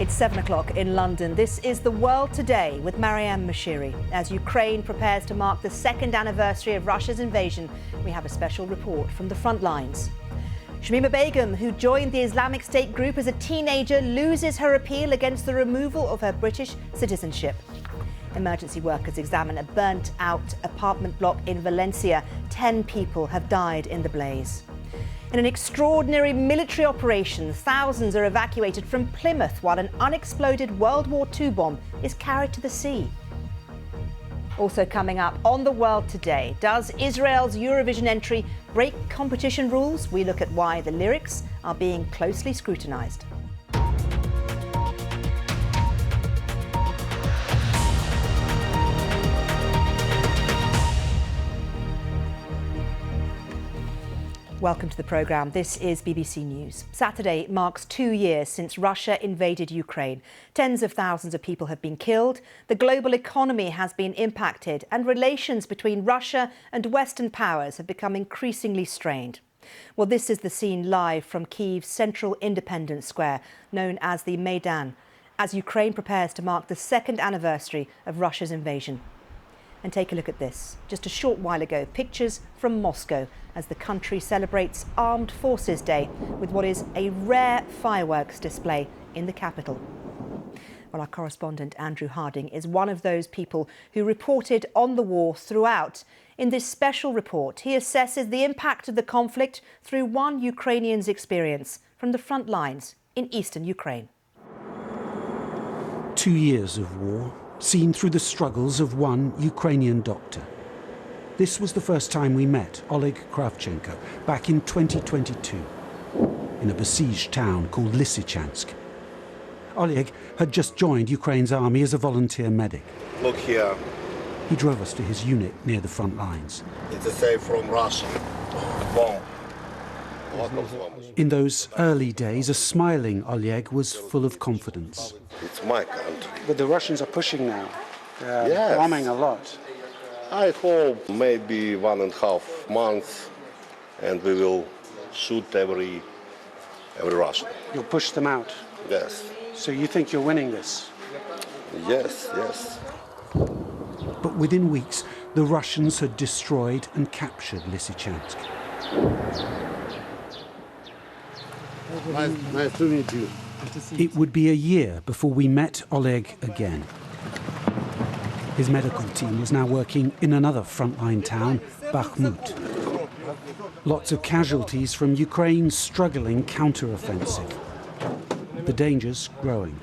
It's 7 o'clock in London. This is The World Today with Maryam Moshiri. As Ukraine prepares to mark the second anniversary of Russia's invasion, we have a special report from the front lines. Shamima Begum, who joined the Islamic State group as a teenager, loses her appeal against the removal of her British citizenship. Emergency workers examine a burnt-out apartment block in Valencia. 10 people have died in the blaze. In an extraordinary military operation, thousands are evacuated from Plymouth while an unexploded World War II bomb is carried to the sea. Also coming up on The World Today, does Israel's Eurovision entry break competition rules? We look at why the lyrics are being closely scrutinised. Welcome to the programme. This is BBC News. Saturday marks 2 years since Russia invaded Ukraine. Tens of thousands of people have been killed. The global economy has been impacted and relations between Russia and Western powers have become increasingly strained. Well, this is the scene live from Kyiv's central Independence Square, known as the Maidan, as Ukraine prepares to mark the second anniversary of Russia's invasion. And take a look at this. Just a short while ago, pictures from Moscow as the country celebrates Armed Forces Day with what is a rare fireworks display in the capital. Well, our correspondent Andrew Harding is one of those people who reported on the war throughout. In this special report, he assesses the impact of the conflict through one Ukrainian's experience from the front lines in eastern Ukraine. 2 years of war, seen through the struggles of one Ukrainian doctor. This was the first time we met Oleg Kravchenko back in 2022 in a besieged town called Lysychansk. Oleg had just joined Ukraine's army as a volunteer medic. Look here. He drove us to his unit near the front lines. It's a save from Russia. Bomb. In those early days, a smiling Oleg was full of confidence. It's my country. But the Russians are pushing now. They're Yes. bombing a lot. I hope maybe 1.5 months and we will shoot every Russian. You'll push them out. Yes. So you think you're winning this? Yes, yes. But within weeks, the Russians had destroyed and captured Lysychansk. Nice to meet you. It would be a year before we met Oleg again. His medical team was now working in another frontline town, Bakhmut. Lots of casualties from Ukraine's struggling counter-offensive. The dangers growing.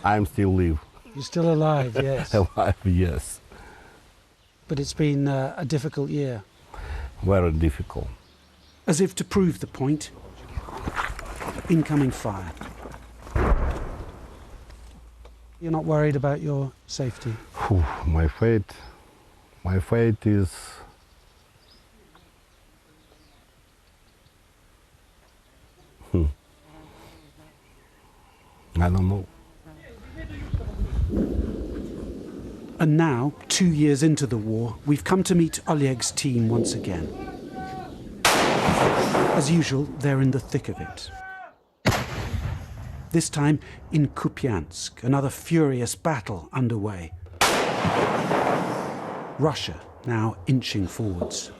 I'm still alive. You're still alive, yes. Alive, yes. But it's been a difficult year. Very difficult. As if to prove the point, incoming fire. You're not worried about your safety? Whew, my fate is I don't know. And now, 2 years into the war, we've come to meet Oleg's team once again. As usual, they're in the thick of it. This time in Kupiansk, another furious battle underway. Russia now inching forwards.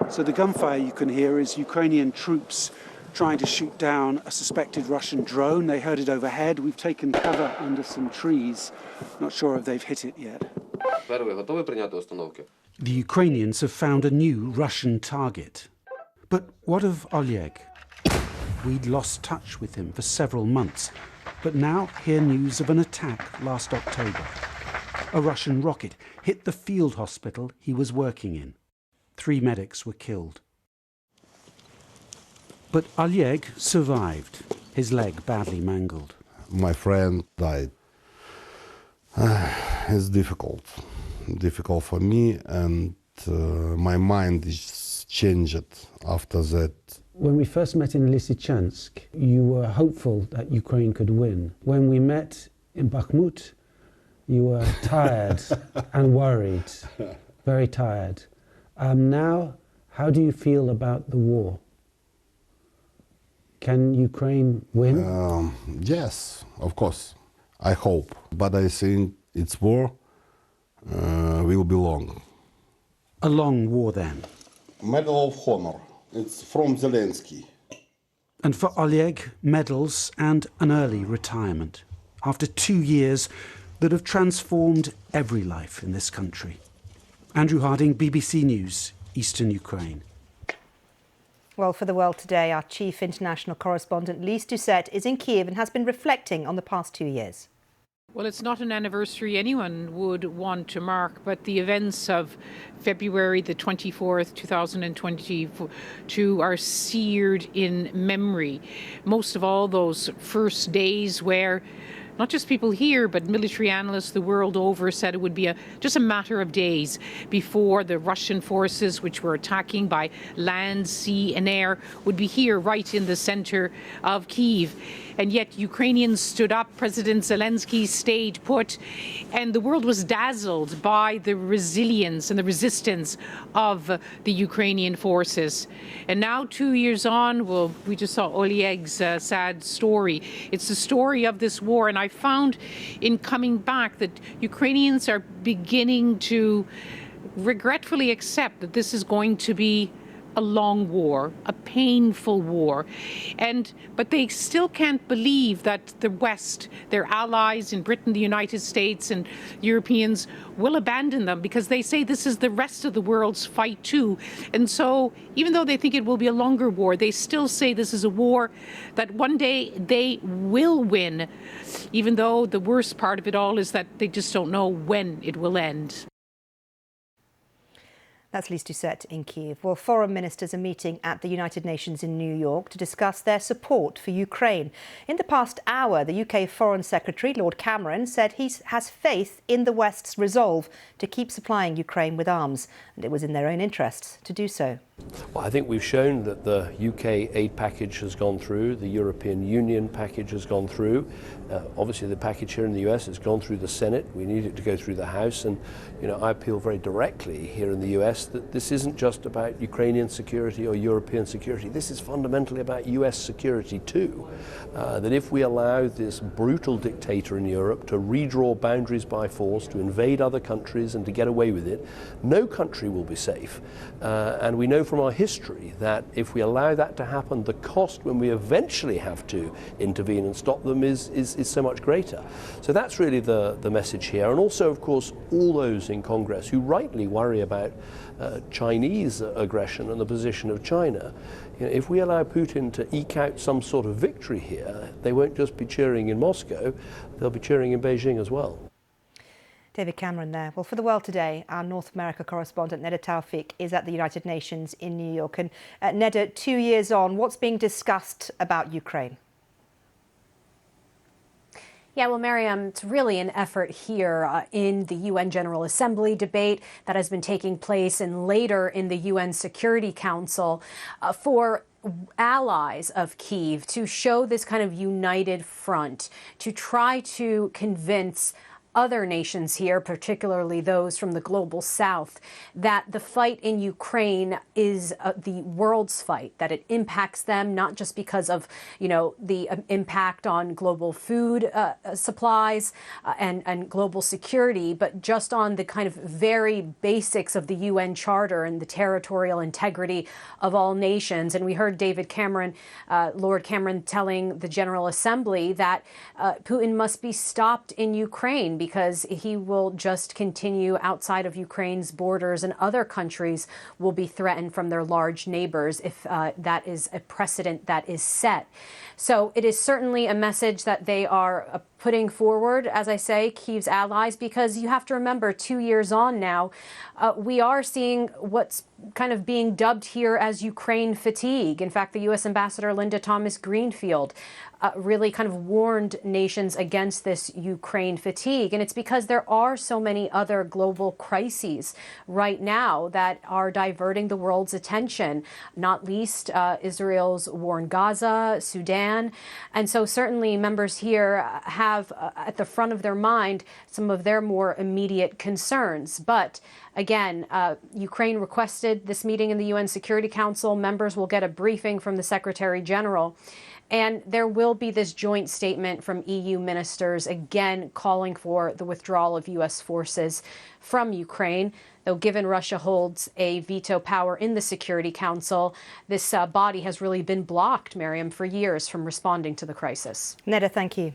So the gunfire you can hear is Ukrainian troops trying to shoot down a suspected Russian drone. They heard it overhead. We've taken cover under some trees. Not sure if they've hit it yet. The Ukrainians have found a new Russian target. But what of Oleg? We'd lost touch with him for several months, but now hear news of an attack last October. A Russian rocket hit the field hospital he was working in. 3 medics were killed. But Oleg survived, his leg badly mangled. My friend died. It's difficult for me, and my mind is changed after that. When we first met in Lysychansk, you were hopeful that Ukraine could win. When we met in Bakhmut, you were tired and worried, very tired. Now, how do you feel about the war? Can Ukraine win? Yes, of course. I hope. But I think its war will be long. A long war then. Medal of Honor. It's from Zelensky. And for Oleg, medals and an early retirement. After 2 years that have transformed every life in this country. Andrew Harding, BBC News, Eastern Ukraine. Well, for The World Today, our chief international correspondent, Lise Doucette, is in Kiev and has been reflecting on the past 2 years. Well, it's not an anniversary anyone would want to mark, but the events of February the 24th, 2022 are seared in memory. Most of all, those first days where not just people here, but military analysts the world over said it would be just a matter of days before the Russian forces, which were attacking by land, sea and air, would be here right in the center of Kyiv. And yet Ukrainians stood up, President Zelensky stayed put, and the world was dazzled by the resilience and the resistance of the Ukrainian forces. And now, 2 years on, well, we just saw Oleg's sad story. It's the story of this war, and I found in coming back that Ukrainians are beginning to regretfully accept that this is going to be a long war, a painful war, but they still can't believe that the West, their allies in Britain, the United States and Europeans will abandon them, because they say this is the rest of the world's fight too. And so even though they think it will be a longer war, they still say this is a war that one day they will win, even though the worst part of it all is that they just don't know when it will end. That's Lise Doucette in Kyiv. Well, foreign ministers are meeting at the United Nations in New York to discuss their support for Ukraine. In the past hour, the UK Foreign Secretary, Lord Cameron, said he has faith in the West's resolve to keep supplying Ukraine with arms, and it was in their own interests to do so. Well, I think we've shown that the UK aid package has gone through, the European Union package has gone through. Obviously the package here in the US has gone through the Senate. We need it to go through the House, and I appeal very directly here in the US that this isn't just about Ukrainian security or European security. This is fundamentally about US security too. That if we allow this brutal dictator in Europe to redraw boundaries by force, to invade other countries and to get away with it, no country will be safe. And we know from our history that if we allow that to happen, the cost when we eventually have to intervene and stop them is so much greater. So that's really the message here. And also, of course, all those in Congress who rightly worry about Chinese aggression and the position of China. If we allow Putin to eke out some sort of victory here, they won't just be cheering in Moscow, they'll be cheering in Beijing as well. David Cameron there. Well, for The World Today, our North America correspondent Neda Tawfik is at the United Nations in New York. And Neda, 2 years on, what's being discussed about Ukraine? Yeah, well, Maryam, it's really an effort here in the UN General Assembly debate that has been taking place and later in the UN Security Council for allies of Kyiv to show this kind of united front, to try to convince other nations here, particularly those from the global south, that the fight in Ukraine is the world's fight, that it impacts them not just because of, the impact on global food supplies and global security, but just on the kind of very basics of the UN Charter and the territorial integrity of all nations. And we heard David Cameron, Lord Cameron, telling the General Assembly that Putin must be stopped in Ukraine because he will just continue outside of Ukraine's borders, and other countries will be threatened from their large neighbors if that is a precedent that is set. So it is certainly a message that they are putting forward, as I say, Kyiv's allies, because you have to remember 2 years on now, we are seeing what's kind of being dubbed here as Ukraine fatigue. In fact, the U.S. Ambassador Linda Thomas-Greenfield really kind of warned nations against this Ukraine fatigue. And it's because there are so many other global crises right now that are diverting the world's attention, not least Israel's war in Gaza, Sudan. And so certainly members here have at the front of their mind some of their more immediate concerns. But again, Ukraine requested this meeting in the UN Security Council. Members will get a briefing from the Secretary General. And there will be this joint statement from EU ministers, again calling for the withdrawal of U.S. forces from Ukraine. Though given Russia holds a veto power in the Security Council, this body has really been blocked, Maryam, for years from responding to the crisis. Neda, thank you.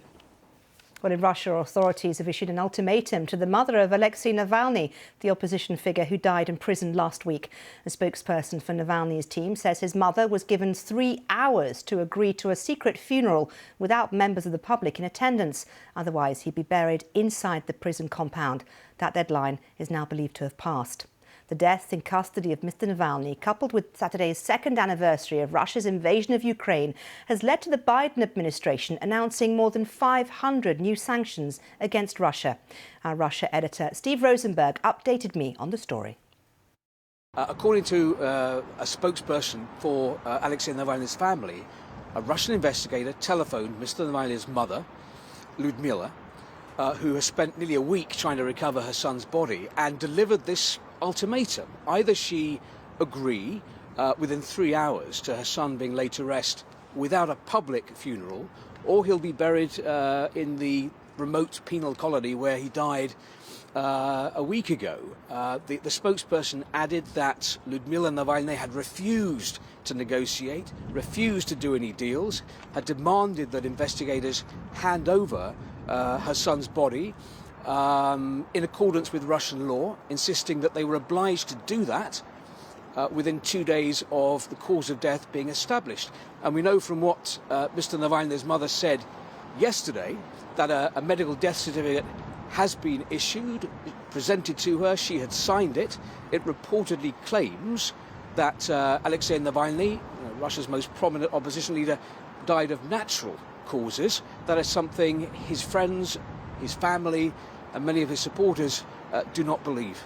Well, in Russia, authorities have issued an ultimatum to the mother of Alexei Navalny, the opposition figure who died in prison last week. A spokesperson for Navalny's team says his mother was given 3 hours to agree to a secret funeral without members of the public in attendance. Otherwise, he'd be buried inside the prison compound. That deadline is now believed to have passed. The death in custody of Mr. Navalny, coupled with Saturday's second anniversary of Russia's invasion of Ukraine, has led to the Biden administration announcing more than 500 new sanctions against Russia. Our Russia editor Steve Rosenberg updated me on the story. According to a spokesperson for Alexei Navalny's family, a Russian investigator telephoned Mr. Navalny's mother, Lyudmila, who has spent nearly a week trying to recover her son's body, and delivered this ultimatum. Either she agree within 3 hours to her son being laid to rest without a public funeral, or he'll be buried in the remote penal colony where he died a week ago. The spokesperson added that Lyudmila Navalny had refused to negotiate, refused to do any deals, had demanded that investigators hand over her son's body in accordance with Russian law, insisting that they were obliged to do that within 2 days of the cause of death being established. And we know from what Mr. Navalny's mother said yesterday that a medical death certificate has been issued, presented to her. She had signed it. It reportedly claims that Alexei Navalny, Russia's most prominent opposition leader, died of natural causes. That is something his friends, his family, and many of his supporters do not believe.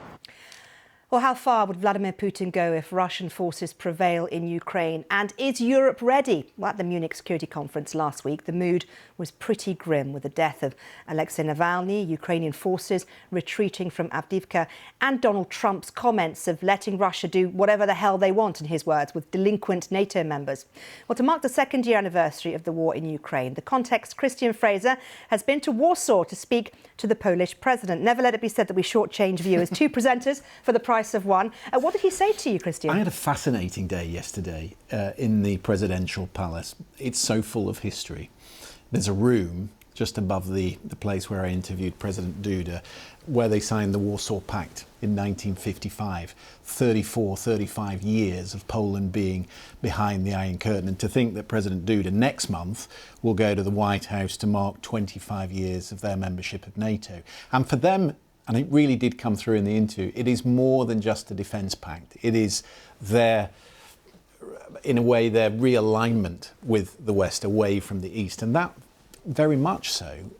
Well, how far would Vladimir Putin go if Russian forces prevail in Ukraine? And is Europe ready? Well, at the Munich Security Conference last week, the mood was pretty grim with the death of Alexei Navalny, Ukrainian forces retreating from Avdiivka, and Donald Trump's comments of letting Russia do whatever the hell they want, in his words, with delinquent NATO members. Well, to mark the second-year anniversary of the war in Ukraine, the Context's Christian Fraser has been to Warsaw to speak to the Polish president. Never let it be said that we shortchange viewers. Two presenters for the price of one. What did he say to you, Christian? I had a fascinating day yesterday in the presidential palace. It's so full of history. There's a room just above the place where I interviewed President Duda, where they signed the Warsaw Pact in 1955. 35 years of Poland being behind the Iron Curtain. And to think that President Duda next month will go to the White House to mark 25 years of their membership of NATO. And for them, and it really did come through in the interview, it is more than just a defence pact. It is their, in a way, their realignment with the West away from the East. And that, very much so,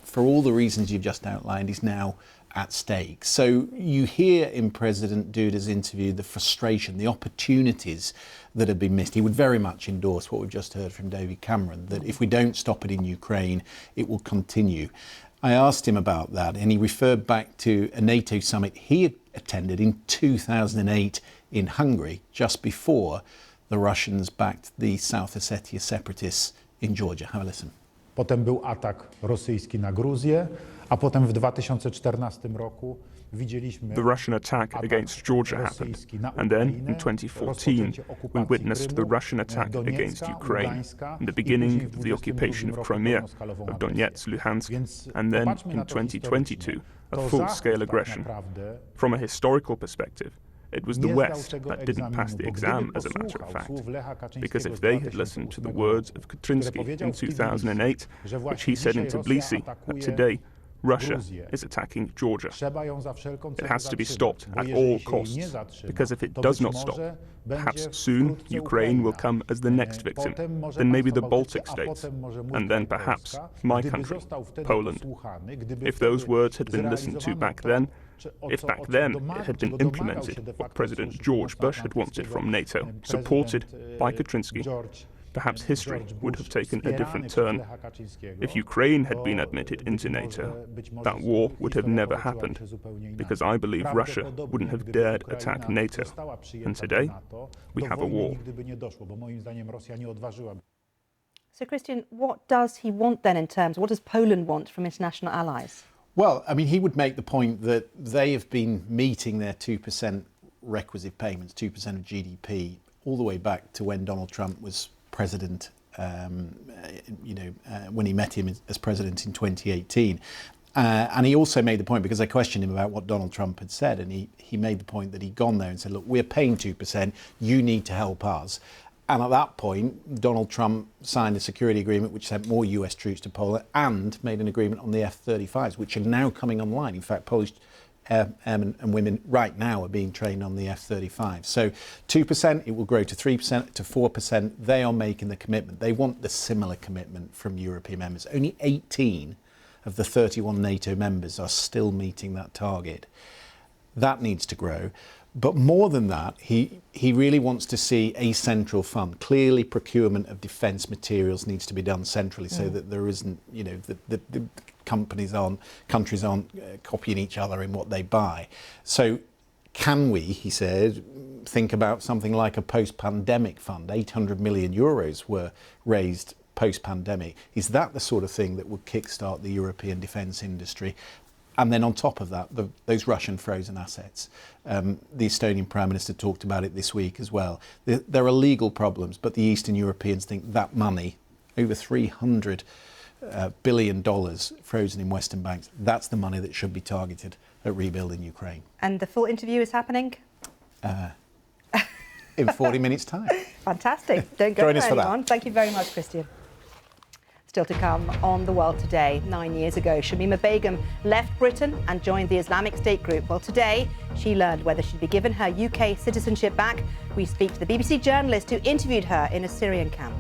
for all the reasons you've just outlined, is now at stake. So you hear in President Duda's interview the frustration, the opportunities that have been missed. He would very much endorse what we've just heard from David Cameron, that if we don't stop it in Ukraine, it will continue. I asked him about that, and he referred back to a NATO summit he had attended in 2008 in Hungary, just before the Russians backed the South Ossetia separatists in Georgia. Have a listen. Potem był atak rosyjski na Gruzję, a potem w 2014 roku widzieliśmy the Russian attack against Georgia happened, and then in 2014 we witnessed the Russian attack against Ukraine, and the beginning of the occupation of Crimea, of Donetsk, Luhansk, and then in 2022 a full-scale aggression. From a historical perspective, it was the West that didn't pass the exam, as a matter of fact, because if they had listened to the words of Kaczynski in 2008, which he said in Tbilisi, that today Russia is attacking Georgia. It has to be stopped at all costs, because if it does not stop, perhaps soon Ukraine will come as the next victim, then maybe the Baltic states, and then perhaps my country, Poland. If those words had been listened to back then, if back then it had been implemented what President George Bush had wanted from NATO, supported by Kaczynski, perhaps history would have taken a different turn. If Ukraine had been admitted into NATO, that war would have never happened, because I believe Russia wouldn't have dared attack NATO. And today, we have a war. So, Christian, what does he want then what does Poland want from international allies? Well, I mean, he would make the point that they have been meeting their 2% requisite payments, 2% of GDP, all the way back to when Donald Trump was president, when he met him as president in 2018. And he also made the point, because I questioned him about what Donald Trump had said, and he made the point that he'd gone there and said, look, we're paying 2%, you need to help us. And at that point, Donald Trump signed a security agreement which sent more US troops to Poland and made an agreement on the F-35s, which are now coming online. In fact, Polish airmen and women right now are being trained on the F-35. So 2%, it will grow to 3%, to 4%. They are making the commitment. They want the similar commitment from European members. Only 18 of the 31 NATO members are still meeting that target. That needs to grow. But more than that, he really wants to see a central fund. Clearly, procurement of defence materials needs to be done centrally, so that there isn't, the countries aren't copying each other in what they buy. So can we, he said, think about something like a post-pandemic fund? 800 million euros were raised post-pandemic. Is that the sort of thing that would kickstart the European defence industry? And then on top of that, those Russian frozen assets. The Estonian Prime Minister talked about it this week as well. There are legal problems, but the Eastern Europeans think that money, over $300 billion frozen in Western banks, that's the money that should be targeted at rebuilding Ukraine. And the full interview is happening? In 40 minutes' time. Fantastic. Don't go Join us for anyone. that. Thank you very much, Christian. Still to come on The World Today. 9 years ago, Shamima Begum left Britain and joined the Islamic State group. Well, today, she learned whether she'd be given her UK citizenship back. We speak to the BBC journalist who interviewed her in a Syrian camp.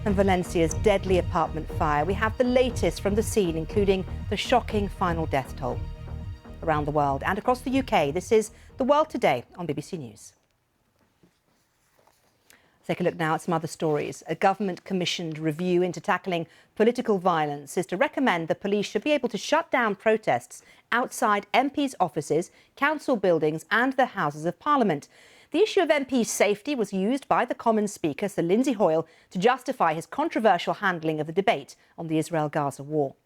And Valencia's deadly apartment fire. We have the latest from the scene, including the shocking final death toll. Around the world and across the UK, this is The World Today on BBC News. Take a look now at some other stories. A government-commissioned review into tackling political violence is to recommend the police should be able to shut down protests outside MPs' offices, council buildings and the Houses of Parliament. The issue of MPs' safety was used by the Commons Speaker, Sir Lindsay Hoyle, to justify his controversial handling of the debate on the Israel-Gaza war.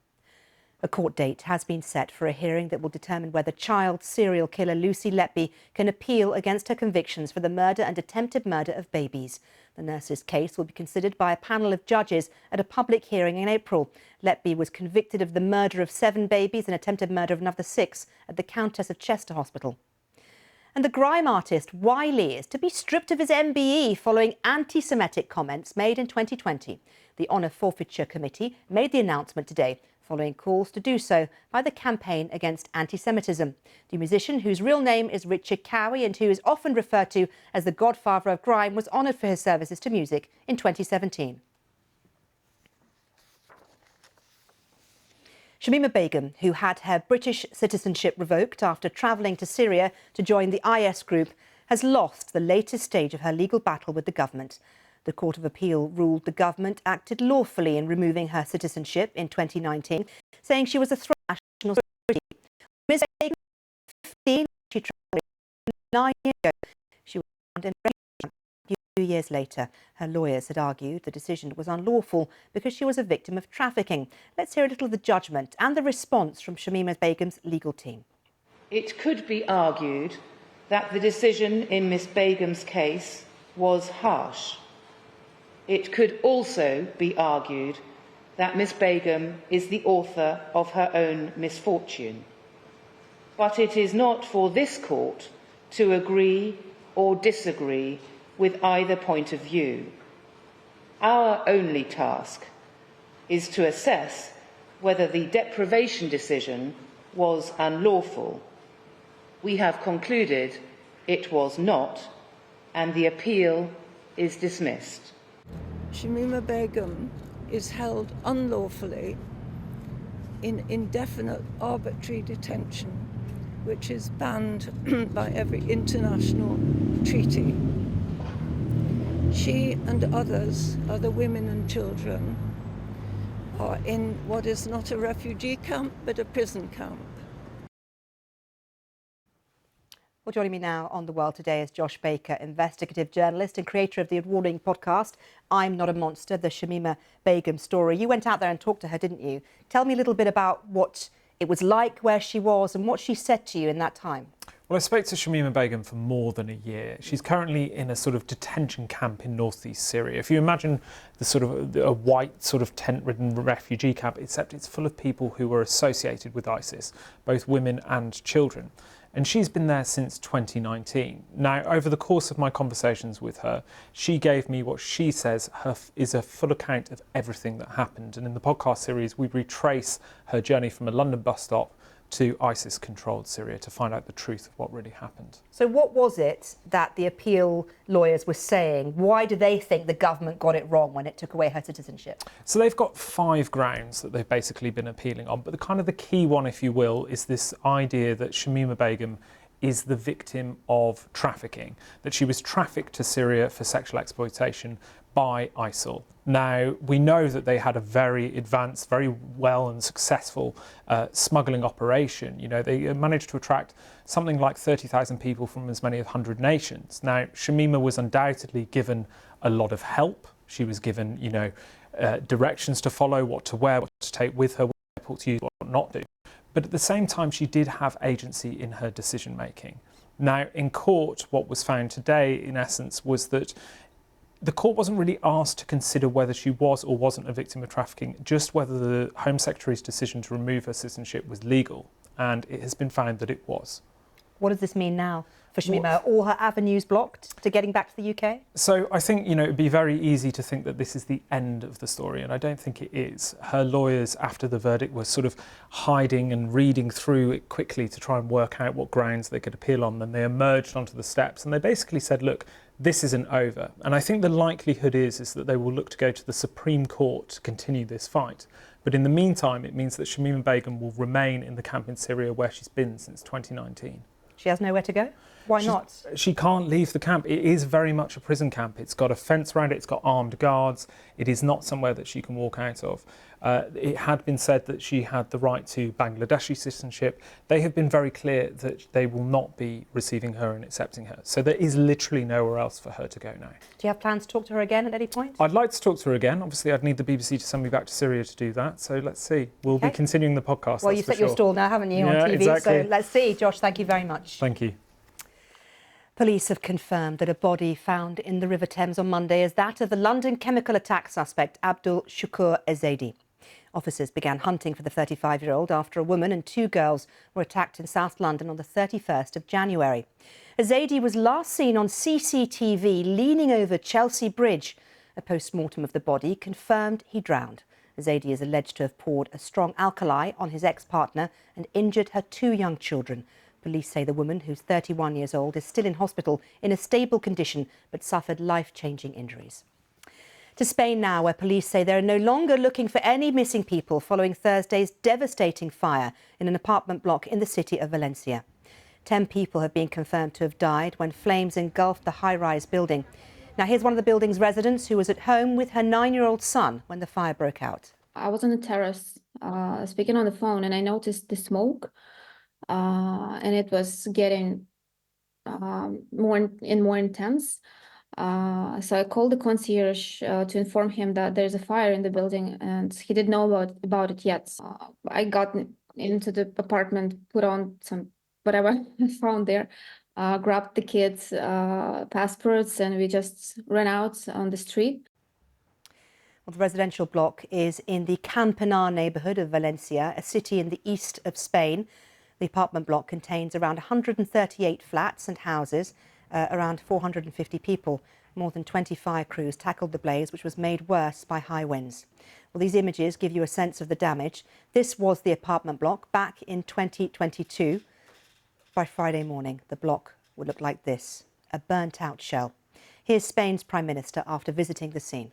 A court date has been set for a hearing that will determine whether child serial killer Lucy Letby can appeal against her convictions for the murder and attempted murder of babies. The nurse's case will be considered by a panel of judges at a public hearing in April. Letby was convicted of the murder of 7 babies and attempted murder of another 6 at the Countess of Chester Hospital. And the grime artist Wiley is to be stripped of his MBE following anti-Semitic comments made in 2020. The Honour Forfeiture Committee made the announcement today, following calls to do so by the Campaign Against Anti-Semitism. The musician, whose real name is Richard Cowie and who is often referred to as the godfather of grime, was honoured for his services to music in 2017. Shamima Begum, who had her British citizenship revoked after travelling to Syria to join the IS group, has lost the latest stage of her legal battle with the government. The Court of Appeal ruled the government acted lawfully in removing her citizenship in 2019, saying she was a threat to national security. Ms. Begum, 15, she travelled 9 years ago. She was found in a camp a few years later. Her lawyers had argued the decision was unlawful because she was a victim of trafficking. Let's hear a little of the judgment and the response from Shamima Begum's legal team. It could be argued that the decision in Ms. Begum's case was harsh. It could also be argued that Ms. Begum is the author of her own misfortune. But it is not for this court to agree or disagree with either point of view. Our only task is to assess whether the deprivation decision was unlawful. We have concluded it was not, and the appeal is dismissed. Shamima Begum is held unlawfully in indefinite arbitrary detention, which is banned by every international treaty. She and others, other women and children, are in what is not a refugee camp but a prison camp. Well, joining me now on The World Today is Josh Baker, investigative journalist and creator of the award-winning podcast, I'm Not a Monster, the Shamima Begum story. You went out there and talked to her, didn't you? Tell me a little bit about what it was like, where she was, and what she said to you in that time. Well, I spoke to Shamima Begum for more than a year. She's currently in a sort of detention camp in northeast Syria. If you imagine the sort of a white sort of tent-ridden refugee camp, except it's full of people who were associated with ISIS, both women and children. And she's been there since 2019. Now, over the course of my conversations with her, she gave me what she says is a full account of everything that happened. And in the podcast series, we retrace her journey from a London bus stop to ISIS-controlled Syria to find out the truth of what really happened. So what was it that the appeal lawyers were saying? Why do they think the government got it wrong when it took away her citizenship? So they've got 5 grounds that they've basically been appealing on, but the key one, if you will, is this idea that Shamima Begum is the victim of trafficking, that she was trafficked to Syria for sexual exploitation by ISIL. Now, we know that they had a very advanced, very well and successful smuggling operation. You know, they managed to attract something like 30,000 people from as many as 100 nations. Now, Shamima was undoubtedly given a lot of help. She was given, you know, directions to follow, what to wear, what to take with her, what airport to use, what not to. But at the same time, she did have agency in her decision making. Now, in court, what was found today, in essence, was that the court wasn't really asked to consider whether she was or wasn't a victim of trafficking, just whether the Home Secretary's decision to remove her citizenship was legal, and it has been found that it was. What does this mean now for Shamima? Are all her avenues blocked to getting back to the UK? So I think, you know, it'd be very easy to think that this is the end of the story, and I don't think it is. Her lawyers, after the verdict, were sort of hiding and reading through it quickly to try and work out what grounds they could appeal on. Then they emerged onto the steps and they basically said, look, this isn't over. And I think the likelihood is that they will look to go to the Supreme Court to continue this fight. But in the meantime, it means that Shamima Begum will remain in the camp in Syria where she's been since 2019. She has nowhere to go? Why not? She can't leave the camp. It is very much a prison camp. It's got a fence around it, it's got armed guards. It is not somewhere that she can walk out of. It had been said that she had the right to Bangladeshi citizenship. They have been very clear that they will not be receiving her and accepting her. So there is literally nowhere else for her to go now. Do you have plans to talk to her again at any point? I'd like to talk to her again. Obviously, I'd need the BBC to send me back to Syria to do that. So let's see. We'll be continuing the podcast. Well, you've set your stall now, haven't you, on TV? Exactly. So let's see. Josh, thank you very much. Thank you. Police have confirmed that a body found in the River Thames on Monday is that of the London chemical attack suspect Abdul Shakur Ezedi. Officers began hunting for the 35-year-old after a woman and 2 girls were attacked in South London on the 31st of January. Ezedi was last seen on CCTV leaning over Chelsea Bridge. A post-mortem of the body confirmed he drowned. Ezedi is alleged to have poured a strong alkali on his ex-partner and injured her 2 young children. Police say the woman, who's 31 years old, is still in hospital in a stable condition but suffered life-changing injuries. To Spain now, where police say they're no longer looking for any missing people following Thursday's devastating fire in an apartment block in the city of Valencia. 10 people have been confirmed to have died when flames engulfed the high-rise building. Now, here's one of the building's residents who was at home with her 9-year-old son when the fire broke out. I was on the terrace speaking on the phone, and I noticed the smoke. And it was getting more intense. So I called the concierge to inform him that there's a fire in the building, and he didn't know about it yet. I got into the apartment, put on some whatever I found there, grabbed the kids' passports, and we just ran out on the street. Well, the residential block is in the Campanar neighbourhood of Valencia, a city in the east of Spain. The apartment block contains around 138 flats and houses, around 450 people. More than 25 crews tackled the blaze, which was made worse by high winds. Well, these images give you a sense of the damage. This was the apartment block back in 2022. By Friday morning, the block would look like this, a burnt-out shell. Here's Spain's Prime Minister after visiting the scene.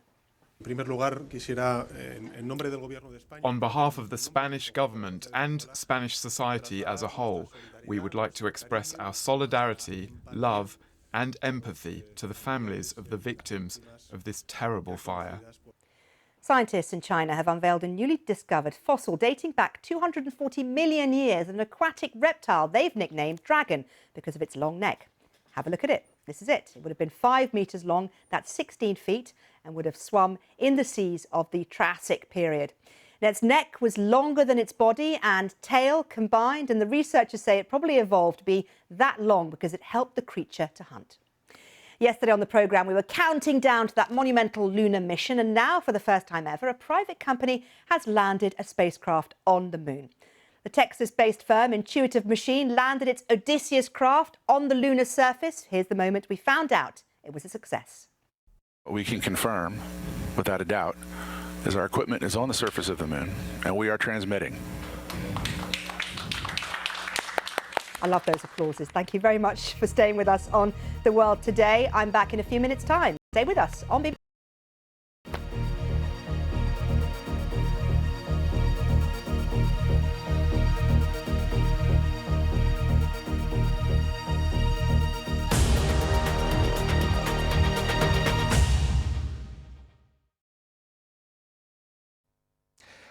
On behalf of the Spanish government and Spanish society as a whole, we would like to express our solidarity, love and empathy to the families of the victims of this terrible fire. Scientists in China have unveiled a newly discovered fossil dating back 240 million years of an aquatic reptile they've nicknamed Dragon because of its long neck. Have a look at it. This is it. It would have been 5 metres long, that's 16 feet, and would have swum in the seas of the Triassic period. Now, its neck was longer than its body and tail combined, and the researchers say it probably evolved to be that long because it helped the creature to hunt. Yesterday on the programme, we were counting down to that monumental lunar mission, and now, for the first time ever, a private company has landed a spacecraft on the moon. The Texas-based firm Intuitive Machine landed its Odysseus craft on the lunar surface. Here's the moment we found out it was a success. We can confirm, without a doubt, is our equipment is on the surface of the moon, and we are transmitting. I love those applauses. Thank you very much for staying with us on The World Today. I'm back in a few minutes' time. Stay with us on BBC.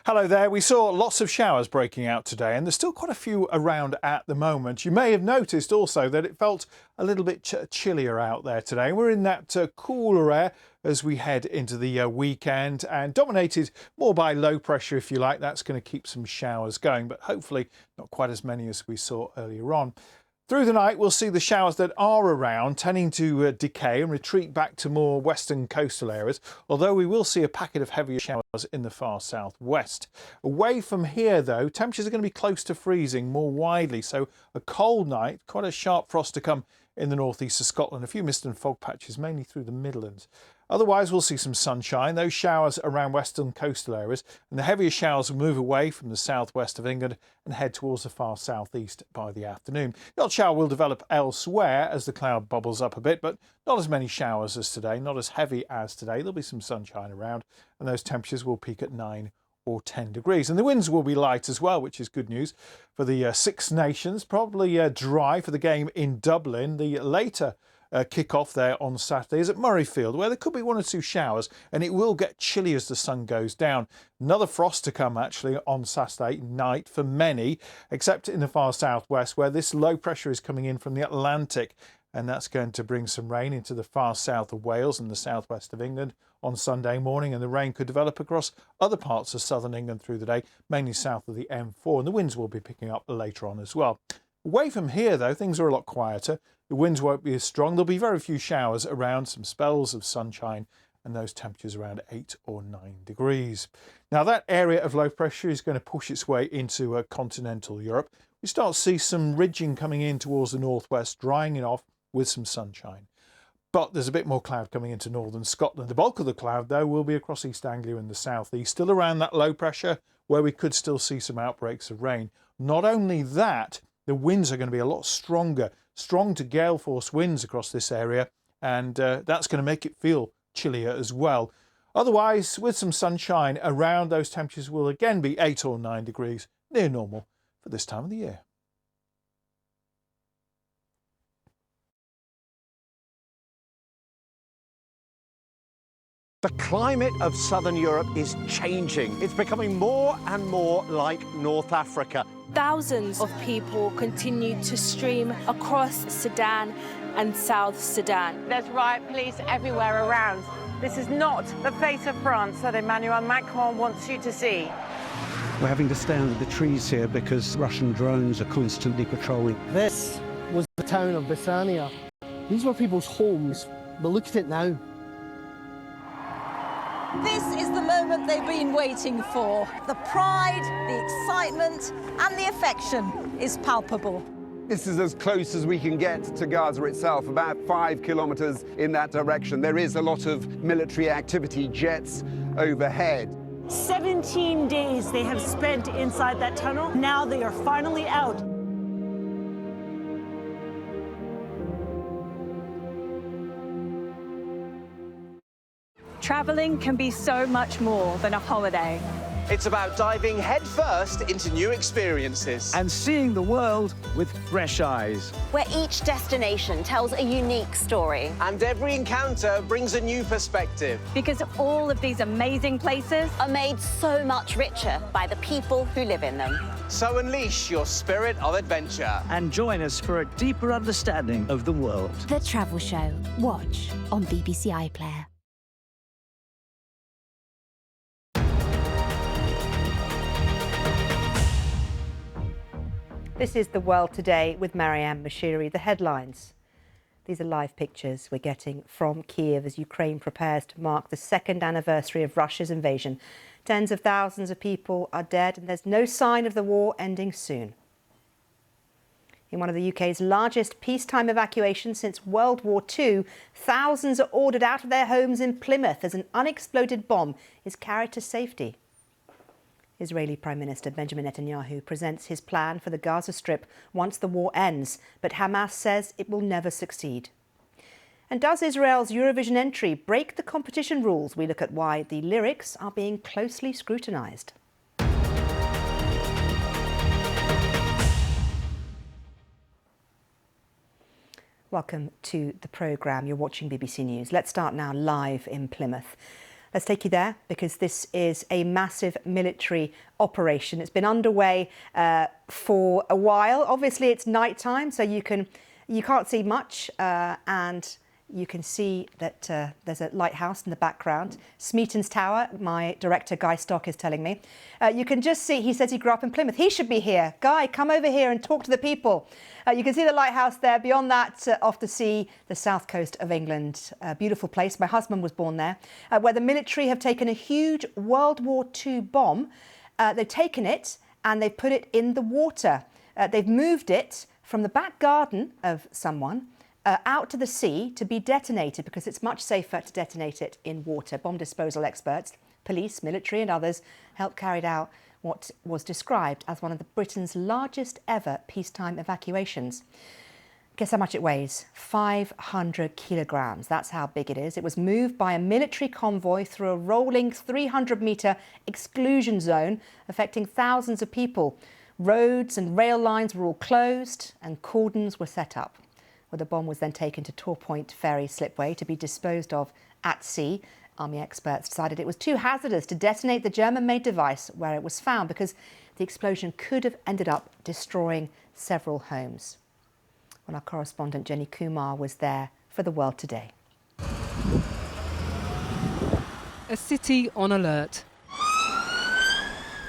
Hello there. We saw lots of showers breaking out today, and there's still quite a few around at the moment. You may have noticed also that it felt a little bit chillier out there today. We're in that cooler air as we head into the weekend, and dominated more by low pressure, if you like. That's going to keep some showers going, but hopefully not quite as many as we saw earlier on. Through the night, we'll see the showers that are around tending to decay and retreat back to more western coastal areas, although we will see a packet of heavier showers in the far southwest. Away from here, though, temperatures are going to be close to freezing more widely, so a cold night, quite a sharp frost to come in the northeast of Scotland, a few mist and fog patches, mainly through the Midlands. Otherwise, we'll see some sunshine, those showers around western coastal areas, and the heavier showers will move away from the southwest of England and head towards the far southeast by the afternoon. The odd shower will develop elsewhere as the cloud bubbles up a bit, but not as many showers as today, not as heavy as today. There'll be some sunshine around, and those temperatures will peak at 9 or 10 degrees. And the winds will be light as well, which is good news for the Six Nations. Probably dry for the game in Dublin. The later kick-off there on Saturday is at Murrayfield, where there could be 1 or 2 showers, and it will get chilly as the sun goes down. Another frost to come actually on Saturday night for many, except in the far southwest, where this low pressure is coming in from the Atlantic, and that's going to bring some rain into the far south of Wales and the southwest of England on Sunday morning, and the rain could develop across other parts of southern England through the day, mainly south of the M4, and the winds will be picking up later on as well. Away from here, though, things are a lot quieter. The winds won't be as strong. There'll be very few showers around, some spells of sunshine, and those temperatures around 8 or 9 degrees. Now, that area of low pressure is going to push its way into continental Europe. We start to see some ridging coming in towards the northwest, drying it off with some sunshine. But there's a bit more cloud coming into northern Scotland. The bulk of the cloud, though, will be across East Anglia and the southeast, still around that low pressure where we could still see some outbreaks of rain. Not only that, the winds are going to be a lot stronger, strong to gale force winds across this area, and that's going to make it feel chillier as well. Otherwise, with some sunshine around, those temperatures will again be 8 or 9 degrees, near normal for this time of the year. The climate of southern Europe is changing. It's becoming more and more like North Africa. Thousands of people continue to stream across Sudan and South Sudan. There's riot police everywhere around. This is not the face of France that Emmanuel Macron wants you to see. We're having to stay under the trees here because Russian drones are constantly patrolling. This was the town of Bethania. These were people's homes, but look at it now. This is the moment they've been waiting for. The pride, the excitement, and the affection is palpable. This is as close as we can get to Gaza itself, about 5 kilometers in that direction. There is a lot of military activity, jets overhead. 17 days they have spent inside that tunnel. Now they are finally out. Traveling can be so much more than a holiday. It's about diving headfirst into new experiences. And seeing the world with fresh eyes. Where each destination tells a unique story. And every encounter brings a new perspective. Because all of these amazing places are made so much richer by the people who live in them. So unleash your spirit of adventure. And join us for a deeper understanding of the world. The Travel Show. Watch on BBC iPlayer. This is The World Today with Maryam Moshiri. The headlines. These are live pictures we're getting from Kiev as Ukraine prepares to mark the second anniversary of Russia's invasion. Tens of thousands of people are dead and there's no sign of the war ending soon. In one of the UK's largest peacetime evacuations since World War II, thousands are ordered out of their homes in Plymouth as an unexploded bomb is carried to safety. Israeli Prime Minister Benjamin Netanyahu presents his plan for the Gaza Strip once the war ends, but Hamas says it will never succeed. And does Israel's Eurovision entry break the competition rules? We look at why the lyrics are being closely scrutinised. Welcome to the programme. You're watching BBC News. Let's start now live in Plymouth. Let's take you there because this is a massive military operation. It's been underway for a while. Obviously, it's night time, so you can't see much, and you can see that there's a lighthouse in the background. Smeaton's Tower, my director Guy Stock is telling me. You can just see, he says he grew up in Plymouth. He should be here. Guy, come over here and talk to the people. You can see the lighthouse there. Beyond that, off the sea, the south coast of England. A beautiful place. My husband was born there, where the military have taken a huge World War II bomb. They've taken it and they've put it in the water. They've moved it from the back garden of someone out to the sea to be detonated because it's much safer to detonate it in water. Bomb disposal experts, police, military and others helped carry out what was described as one of Britain's largest ever peacetime evacuations. Guess how much it weighs? 500 kilograms. That's how big it is. It was moved by a military convoy through a rolling 300-metre exclusion zone affecting thousands of people. Roads and rail lines were all closed and cordons were set up. Well, the bomb was then taken to Tor Point Ferry slipway to be disposed of at sea. Army experts decided it was too hazardous to detonate the German-made device where it was found because the explosion could have ended up destroying several homes. Well, our correspondent Jenny Kumar was there for The World Today. A city on alert.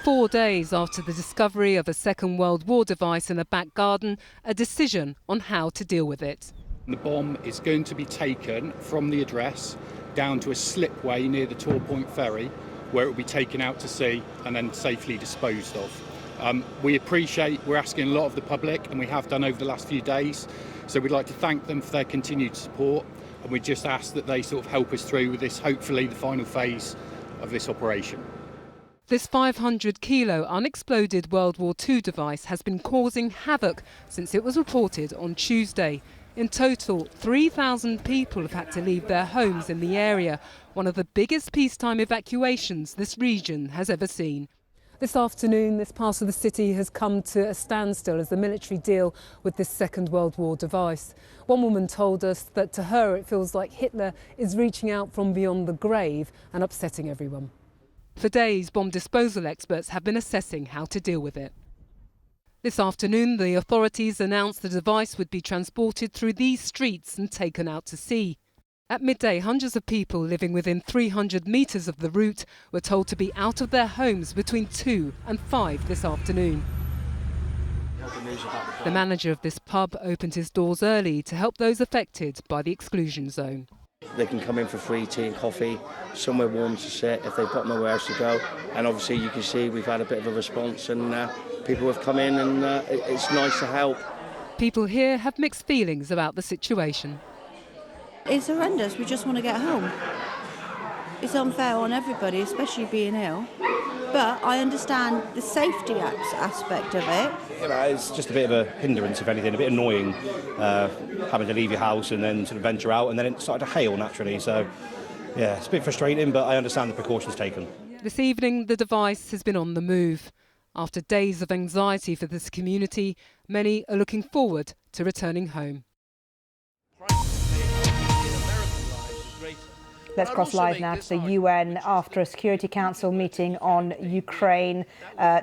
4 days after the discovery of a Second World War device in a back garden, a decision on how to deal with it. The bomb is going to be taken from the address down to a slipway near the Tor Point Ferry, where it will be taken out to sea and then safely disposed of. We're asking a lot of the public, and we have done over the last few days, so we'd like to thank them for their continued support, and we just ask that they sort of help us through with this, hopefully the final phase of this operation. This 500-kilo unexploded World War II device has been causing havoc since it was reported on Tuesday. In total, 3,000 people have had to leave their homes in the area, one of the biggest peacetime evacuations this region has ever seen. This afternoon, this part of the city has come to a standstill as the military deal with this Second World War device. One woman told us that to her it feels like Hitler is reaching out from beyond the grave and upsetting everyone. For days, bomb disposal experts have been assessing how to deal with it. This afternoon, the authorities announced the device would be transported through these streets and taken out to sea. At midday, hundreds of people living within 300 metres of the route were told to be out of their homes between 2 and 5 this afternoon. The manager of this pub opened his doors early to help those affected by the exclusion zone. They can come in for free tea and coffee, somewhere warm to sit if they've got nowhere else to go. And obviously you can see we've had a bit of a response and people have come in and it's nice to help. People here have mixed feelings about the situation. It's horrendous, we just want to get home. It's unfair on everybody, especially being ill. But I understand the safety aspect of it. You know, it's just a bit of a hindrance, if anything, a bit annoying having to leave your house and then sort of venture out, and then it started to hail naturally. So, yeah, it's a bit frustrating, but I understand the precautions taken. This evening, the device has been on the move. After days of anxiety for this community, many are looking forward to returning home. Let's cross live now to the UN after a Security Council meeting on Ukraine